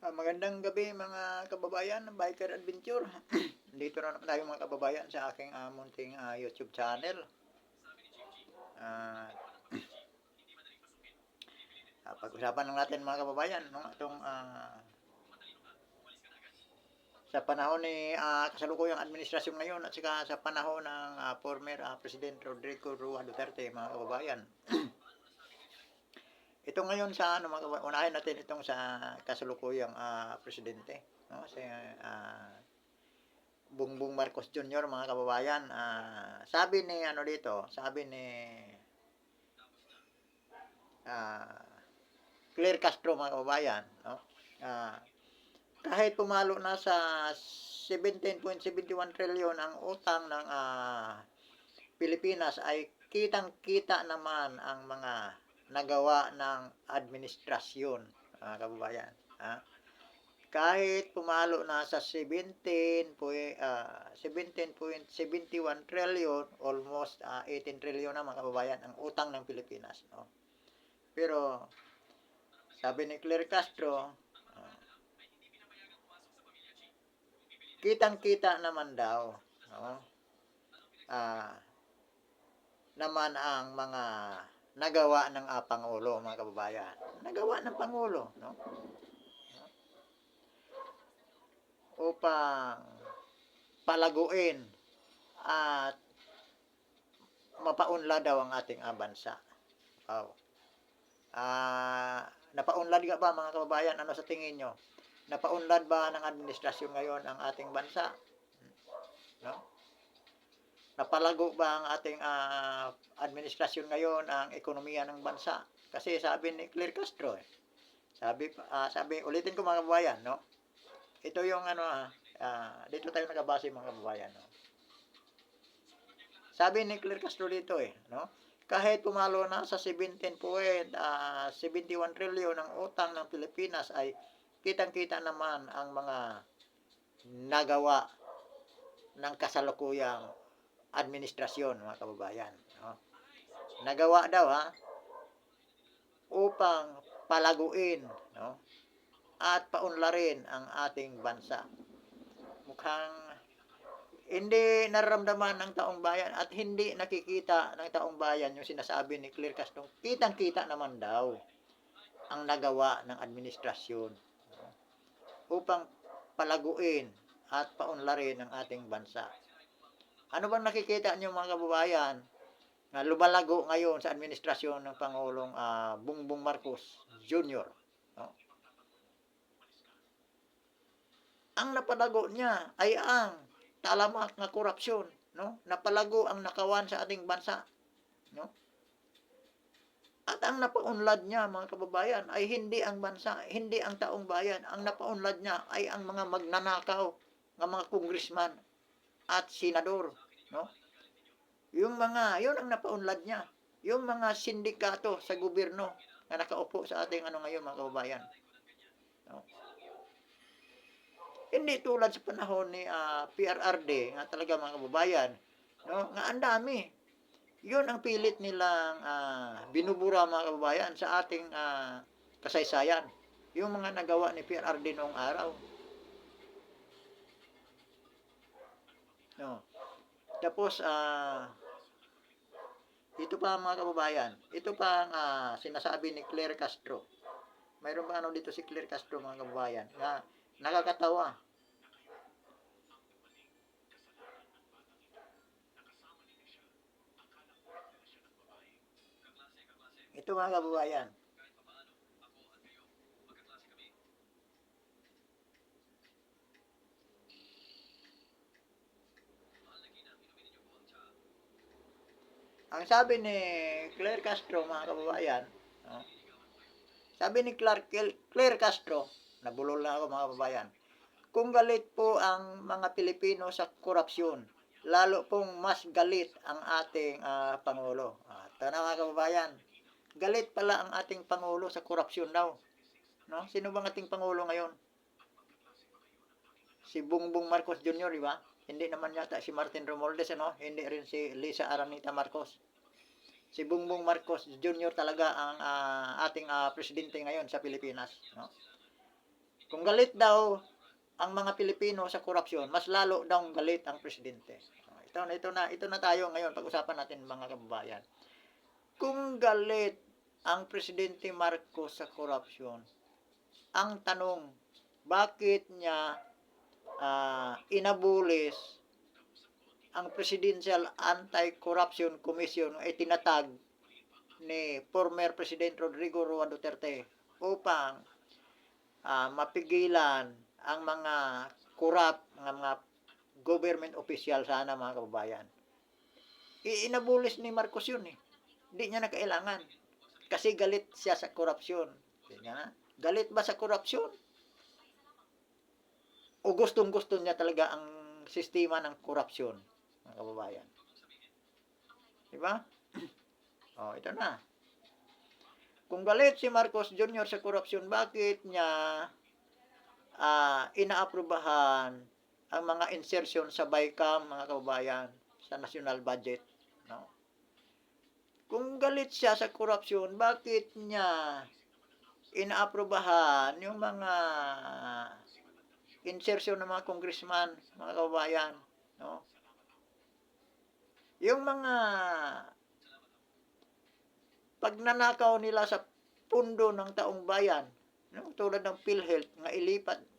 Magandang gabi mga kababayan ng Biker Adventure. Dito na naman tayo mga kababayan sa aking munting YouTube channel. Uh, Pag-usapan lang natin mga kababayan no, itong sa panahon ni kasalukuyang administrasyon ngayon at saka sa panahon ng former President Rodrigo Roa Duterte mga kababayan. Ito ngayon sa ano mga kababayan, unahin natin itong sa kasalukuyang presidente no, si Bongbong Marcos Jr. mga kababayan. Sabi ni ano dito, sabi ni Claire Castro mga kababayan, no? Kahit pumalo na sa 17.71 trilyon ang utang ng Pilipinas ay kitang-kita naman ang mga nagawa ng administrasyon mga kababayan. Kahit pumalo na sa 17.71 trillion, almost 18 trillion na mga kababayan ang utang ng Pilipinas, no? Pero sabi ni Claire Castro, kitang-kita naman daw, no? Naman ang mga nagawa ng Pangulo mga kababayan. Nagawa ng Pangulo, no? Upang palaguin at mapaunlad daw ang ating bansa. Wow. Napaunlad ka ba mga kababayan? Ano sa tingin nyo? Napaunlad ba ng administrasyon ngayon ang ating bansa? No? Napalago ba ang ating administrasyon ngayon ang ekonomiya ng bansa? Kasi sabi ni Claire Castro, sabi ulitin ko mga kababayan, no? Ito yung ano dito tayo nakabase mga kababayan, no? Sabi ni Claire Castro dito no? Kahit pumalo na sa 17.71 trillion ang utang ng Pilipinas ay kitang-kita naman ang mga nagawa ng kasalukuyang administrasyon mga kababayan, no? Nagawa daw upang palaguin, no? At paunlarin ang ating bansa. Mukhang hindi nararamdaman ng taong bayan at hindi nakikita ng taong bayan yung sinasabi ni Claire Castro. Kitang-kita naman daw ang nagawa ng administrasyon, no? Upang palaguin at paunlarin ang ating bansa. Ano bang nakikita niyo mga kababayan na lumalago ngayon sa administrasyon ng Pangulong Bongbong Marcos Jr.? No? Ang napalago niya ay ang talamak na korupsyon, no? Napalago ang nakawan sa ating bansa, no? At ang napaunlad niya mga kababayan ay hindi ang bansa, hindi ang taong bayan. Ang napaunlad niya ay ang mga magnanakaw, ng mga congressman at senador, no? Yung mga, yun ang napaunlad niya. Yung mga sindikato sa gobyerno na nakaupo sa ating ngayon mga kababayan, no? Hindi tulad sa panahon ni PRRD nga talaga mga kababayan, no? Nga ang dami. Yun ang pilit nilang binubura mga kababayan sa ating kasaysayan. Yung mga nagawa ni PRRD noong araw. No. Tapos ito pa mga kababayan, ito pa ang sinasabi ni Claire Castro. Mayroon ba dito si Claire Castro mga kababayan na nakakatawa. Ito mga kababayan. Ang sabi ni Claire Castro mga kababayan, no? Sabi ni Claire Castro, nabulol na ako mga kababayan, kung galit po ang mga Pilipino sa korupsyon, lalo pong mas galit ang ating Pangulo. Ito na mga kababayan, galit pala ang ating Pangulo sa korupsyon daw. No? Sino bang ating Pangulo ngayon? Si Bongbong Marcos Jr., di ba? Hindi naman yata si Martin Romualdez, ano? Hindi rin si Lisa Aranita Marcos. Si Bongbong Marcos Jr. talaga ang ating presidente ngayon sa Pilipinas, no? Kung galit daw ang mga Pilipino sa korupsyon, mas lalo daw galit ang presidente. Ito na tayo ngayon, pag-usapan natin mga kababayan. Kung galit ang Presidente Marcos sa korupsyon, ang tanong, bakit niya inabulis ang Presidential Anti-Corruption Commission ay tinatag ni former President Rodrigo Roa Duterte upang mapigilan ang mga corrupt, mga government official sana mga kababayan. Inabulis ni Marcos yun eh. Hindi niya na kailangan. Kasi galit siya sa korupsyon. Galit ba sa korupsyon? O gustong-gusto niya talaga ang sistema ng korupsyon, mga kababayan? Diba? Ito na. Kung galit si Marcos Jr. sa korupsyon, bakit niya inaaprubahan ang mga insertion sa BICAM, mga kababayan, sa national budget? No? Kung galit siya sa korupsyon, bakit niya inaaprubahan yung mga insertion ng mga congressman, mga kababayan? No? Yung mga pagnanakaw nila sa pundo ng taong bayan, no? Tulad ng PhilHealth, nga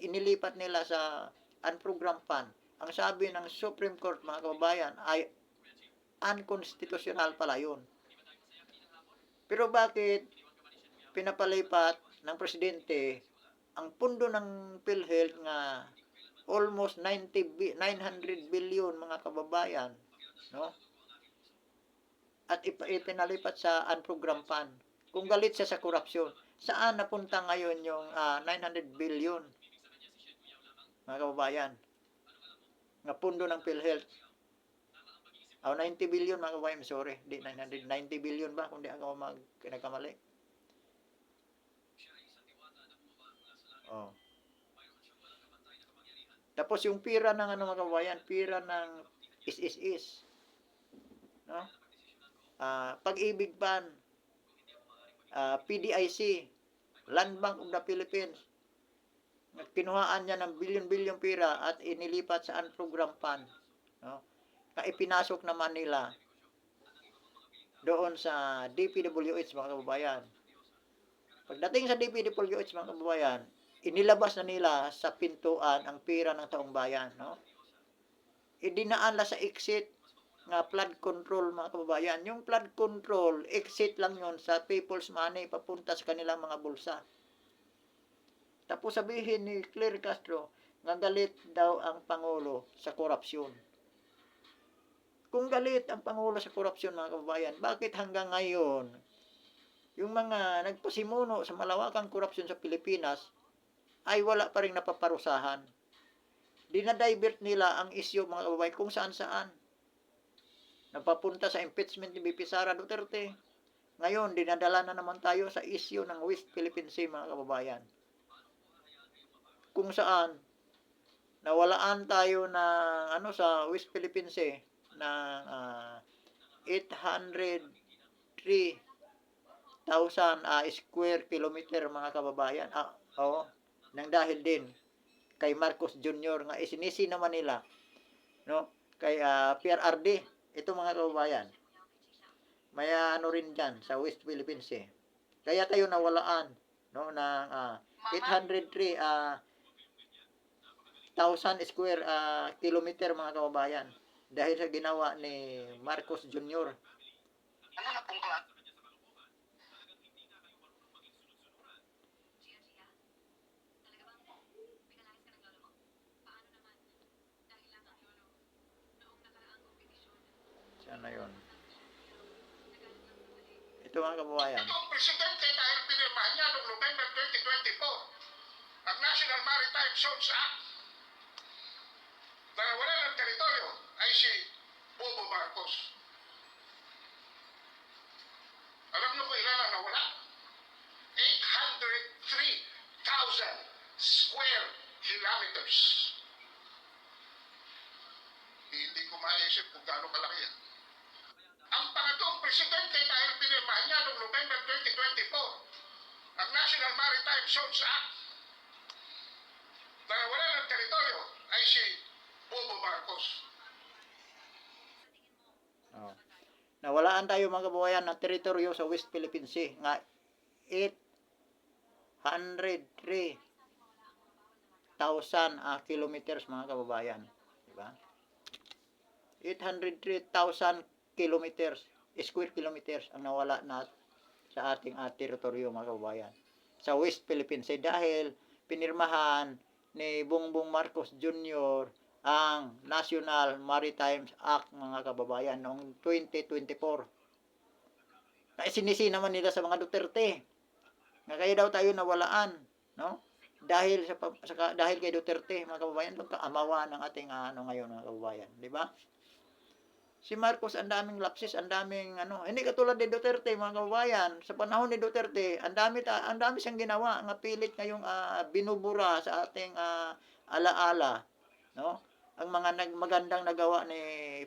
inilipat nila sa unprogrammed fund. Ang sabi ng Supreme Court, mga kababayan, ay unconstitutional pala yun. Pero bakit pinapalipat ng presidente ang pundo ng PhilHealth nga almost 900 billion, mga kababayan, no? At ipinalipat sa unprogrammed fund. Kung galit siya sa korupsyon, saan napunta ngayon yung 900 billion, mga kababayan, nga pundo ng PhilHealth? 90 billion, mga kababayan, sorry, di 990 billion ba, kung di ako nagkamali. Tapos yung pira ng mga kababayan, pira ng is. No? Pag-ibig ban, PDIC, Land Bank of the Philippines, kinuhaan niya ng bilyon-bilyon pira at inilipat sa unprogrammed fund. No? Ipinasok naman nila doon sa DPWH, mga kababayan. Pagdating sa DPWH, mga kababayan, inilabas na nila sa pintuan ang pira ng taong bayan. No? Idinaan la sa exit nga flood control, mga kababayan. Yung flood control, exit lang yon sa people's money papunta sa kanilang mga bulsa. Tapos sabihin ni Claire Castro, nga galit daw ang Pangulo sa korupsyon. Kung galit ang Pangulo sa korupsyon, mga kababayan, bakit hanggang ngayon, yung mga nagpasimuno sa malawakang korupsyon sa Pilipinas, ay wala pa rin napaparusahan? Dinadivert nila ang isyu, mga kababayan, kung saan-saan. Napapunta sa impeachment ni BP Sara Duterte. Ngayon, dinadala na naman tayo sa isyu ng West Philippine Sea, mga kababayan. Kung saan, nawalaan tayo ng sa West Philippine Sea ng 803,000 square kilometer, mga kababayan. Nang dahil din kay Marcos Jr. nga isinisi naman nila, no? Kay PRRD. Ito, mga kababayan, may rin dyan sa West Philippine Sea. Kaya tayo nawalaan, no, ng 803,000 square kilometer, mga kababayan, dahil sa ginawa ni Marcos Jr. Ano na pong klase? Sana yun. Ito, mga kababayan. Ito ang presidente dahil pinirmahan niya noong November 2024 ang National Maritime Zones Act na wala ng teritoryo ay si Bobo Marcos. Alam niyo kung ilan ang nawala? 803,000 square kilometers. Hindi ko maisip kung gaano kalaki yan. Ang pangatong presidente dahil pinirmahan niya noong November 2024 ang National Maritime Zones Act ay si Bobo Marcos. Oh. Nawalaan tayo mga kababayan ng teritoryo sa West Philippine Sea nga 803,000 kilometers mga kababayan, di ba? 803,000 kilometers, square kilometers ang nawala na sa ating teritoryo mga kababayan sa West Philippine Sea dahil pinirmahan ni Bongbong Marcos Jr. ang National Maritime Act mga kababayan noong 2024. Na isinisi naman nila sa mga Duterte. Nga kaya daw tayo nawalaan, no? Dahil dahil kay Duterte mga kababayan, pagkaamawa ng ating ngayon mga kababayan, di ba? Si Marcos ang daming lapses, ang daming hindi katulad ni Duterte mga kababayan. Sa panahon ni Duterte, ang dami siyang ginawa nga pilit ngayong binubura sa ating alaala, no? Ang mga magandang nagawa ni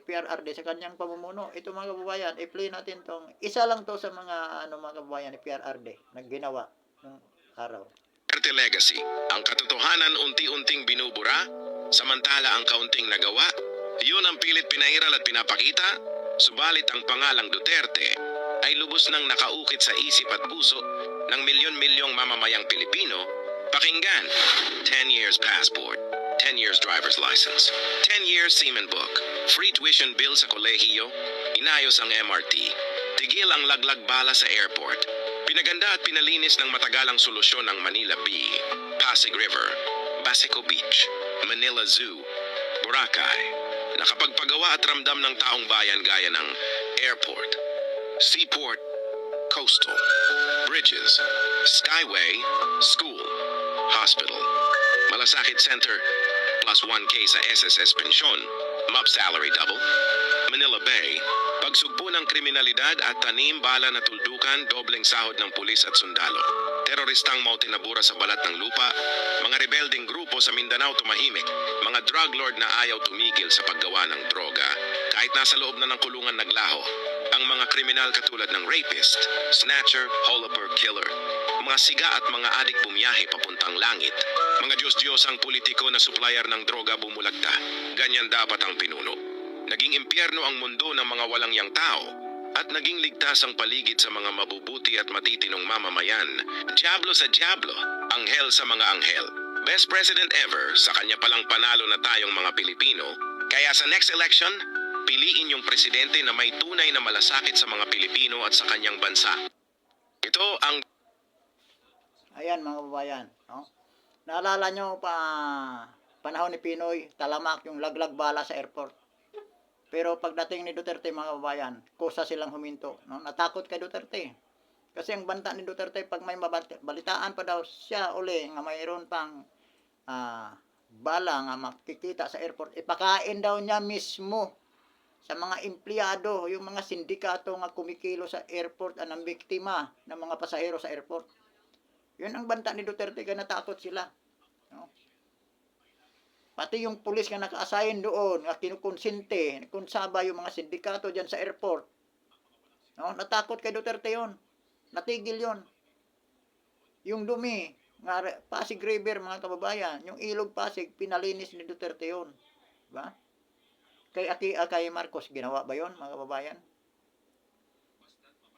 PRRD sa kanyang pamumuno. Ito mga kababayan, i-play natin tong isa lang to sa mga mga kababayan ni PRRD na ginawa nung araw. Duterte Legacy, ang katotohanan unti-unting binubura, samantala ang kaunting nagawa, yun ang pilit pinahiral at pinapakita, subalit ang pangalang Duterte ay lubos nang nakaukit sa isip at puso ng milyon-milyong mamamayang Pilipino. Pakinggan, 10 years passport, 10 years driver's license, 10 years seaman book, free tuition bill sa kolehiyo, inayos ang MRT, tigil ang laglag bala sa airport, pinaganda at pinalinis ng matagalang solusyon ng Manila Bay, Pasig River, Basico Beach, Manila Zoo, Boracay. Nakapagpagawa at ramdam ng taong bayan gaya ng airport, seaport, coastal, bridges, skyway, school, hospital, malasakit center, plus 1K sa SSS pensyon, MUP salary double, Manila Bay, pagsugpo ng kriminalidad at tanim bala na tuldukan, dobleng sahod ng pulis at sundalo. Teroristang mautinabura sa balat ng lupa, mga rebelding grupo sa Mindanao tumahimik, mga drug lord na ayaw tumigil sa paggawa ng droga, kahit nasa loob na ng kulungan naglaho, ang mga kriminal katulad ng rapist, snatcher, holoper, killer, mga siga at mga adik bumiyahe papuntang langit, mga Diyos-Diyos ang politiko na supplier ng droga bumulagta, ganyan dapat ang pinuno. Naging impyerno ang mundo ng mga walang yang tao at naging ligtas ang paligid sa mga mabubuti at matitinong mamamayan. Diablo sa diablo, anghel sa mga anghel. Best president ever, sa kanya palang panalo na tayong mga Pilipino. Kaya sa next election, piliin yung presidente na may tunay na malasakit sa mga Pilipino at sa kanyang bansa. Ito ang Ayan mga kababayan, no? Naalala nyo pa panahon ni Pinoy, talamak yung laglag bala sa airport. Pero pagdating ni Duterte mga kababayan, kusa silang huminto, no? Natakot kay Duterte. Kasi ang banta ni Duterte, pag may balitaan pa daw siya uli nga mayroon pang bala nga makikita sa airport, ipakain daw niya mismo sa mga empleyado, yung mga sindikato nga kumikilo sa airport ang biktima ng mga pasahero sa airport. Yun ang banta ni Duterte, kaya natakot sila, no? Pati yung pulis nga naka-assign doon, nga kinukonsinte, kunsaba yung mga sindikato dyan sa airport, no? Natakot kay Duterte yon, natigil yon. Yung dumi, nga Pasig River mga kababayan, yung ilog Pasig, pinalinis ni Duterte yon, diba? Kay Marcos, ginawa ba yon mga kababayan?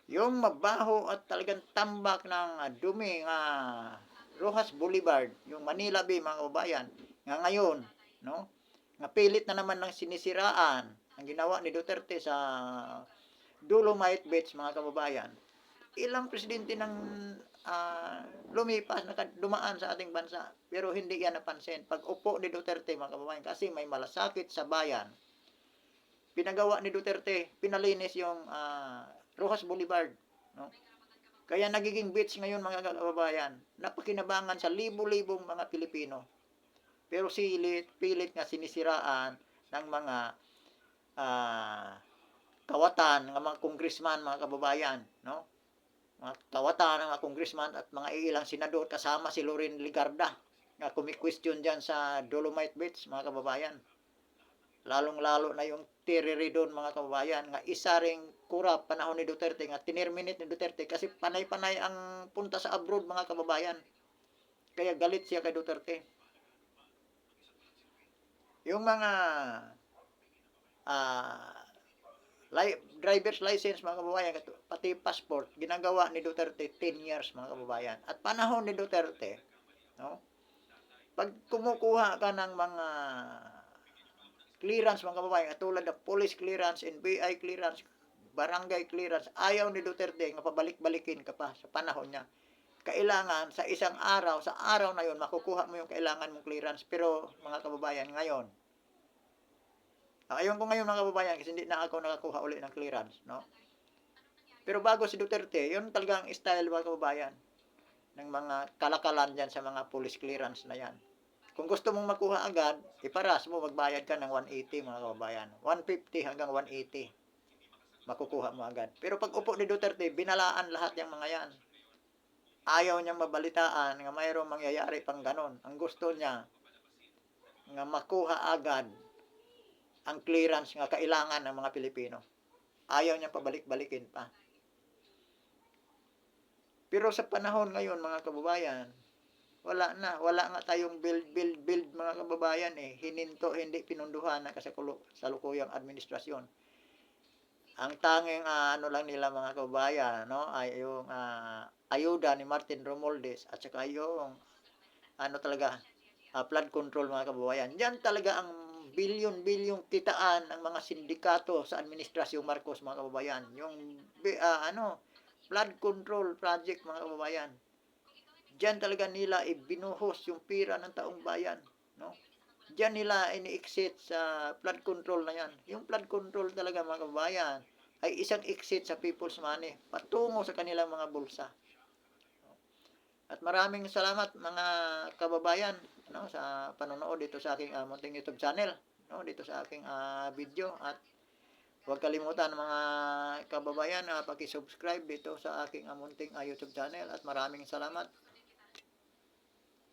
Yung mabaho at talagang tambak ng dumi nga Rojas Boulevard, yung Manila Bay mga kababayan, nga ngayon, no? Nga pilit na naman ng sinisiraan ang ginawa ni Duterte sa Dolomite Beach mga kababayan. Ilang presidente ng lumipas, dumaan sa ating bansa, pero hindi yan napansin. Pag upo ni Duterte mga kababayan, kasi may malasakit sa bayan, pinagawa ni Duterte, pinalinis yung Rojas Boulevard, no? Kaya nagiging beach ngayon mga kababayan, napakinabangan sa libo-libong mga Pilipino. Pero pilit nga sinisiraan ng mga kawatan, ng mga congressman mga kababayan, no? Mga kawatan ng mga congressman at mga ilang senador, kasama si Loren Legarda nga kumi-question dyan sa Dolomite Beach mga kababayan. Lalong-lalo na yung tiriri doon mga kababayan, nga isa ring kurap panahon ni Duterte, nga tinirminate ni Duterte kasi panay-panay ang punta sa abroad mga kababayan. Kaya galit siya kay Duterte. yung mga driver's license mga kababayan, pati passport, ginagawa ni Duterte 10 years mga kababayan. At panahon ni Duterte, no? Pag kumukuha ka ng mga clearance mga kababayan, tulad ng police clearance, NBI clearance, barangay clearance, ayaw ni Duterte nga pabalik-balikin ka pa sa panahon niya. Kailangan sa isang araw, sa araw na yon makukuha mo yung kailangan mong clearance. Pero mga kababayan, ngayon, ayun ko ngayon mga kababayan kasi hindi na ako nakakuha uli ng clearance, no? Pero bago si Duterte, yun talagang style mga kababayan ng mga kalakalan dyan sa mga police clearance na yan. Kung gusto mong makuha agad, iparas mo, magbayad ka ng 180 mga kababayan. 150 hanggang 180. Makukuha mo agad. Pero pag upo ni Duterte, binalaan lahat yung mga yan. Ayaw niyang mabalitaan nga mayroong mangyayari pang ganon. Ang gusto niya, nga makuha agad ang clearance nga kailangan ng mga Pilipino. Ayaw niyang pabalik-balikin pa. Pero sa panahon ngayon mga kababayan, wala nga tayong build mga kababayan eh. Hininto, hindi pinunduhan ng kasalukuyang administrasyon. Ang tanging ano lang nila mga kababayan, no, ay yung ayuda ni Martin Romualdez at saka yung ano talaga, flood control mga kababayan. Diyan talaga ang bilyon-bilyong kitaan ng mga sindikato sa administrasyong Marcos mga kababayan. Yung flood control project mga kababayan. Diyan talaga nila ibinuhos yung pira ng taong bayan, no? Diyan nila ini-exit sa flood control na yan. Yung flood control talaga mga kababayan ay isang exit sa people's money patungo sa kanilang mga bulsa. At maraming salamat mga kababayan, no, sa panonood dito sa aking munting YouTube channel, no, dito sa aking video. At huwag kalimutan mga kababayan, paki-subscribe dito sa aking munting YouTube channel. At maraming salamat.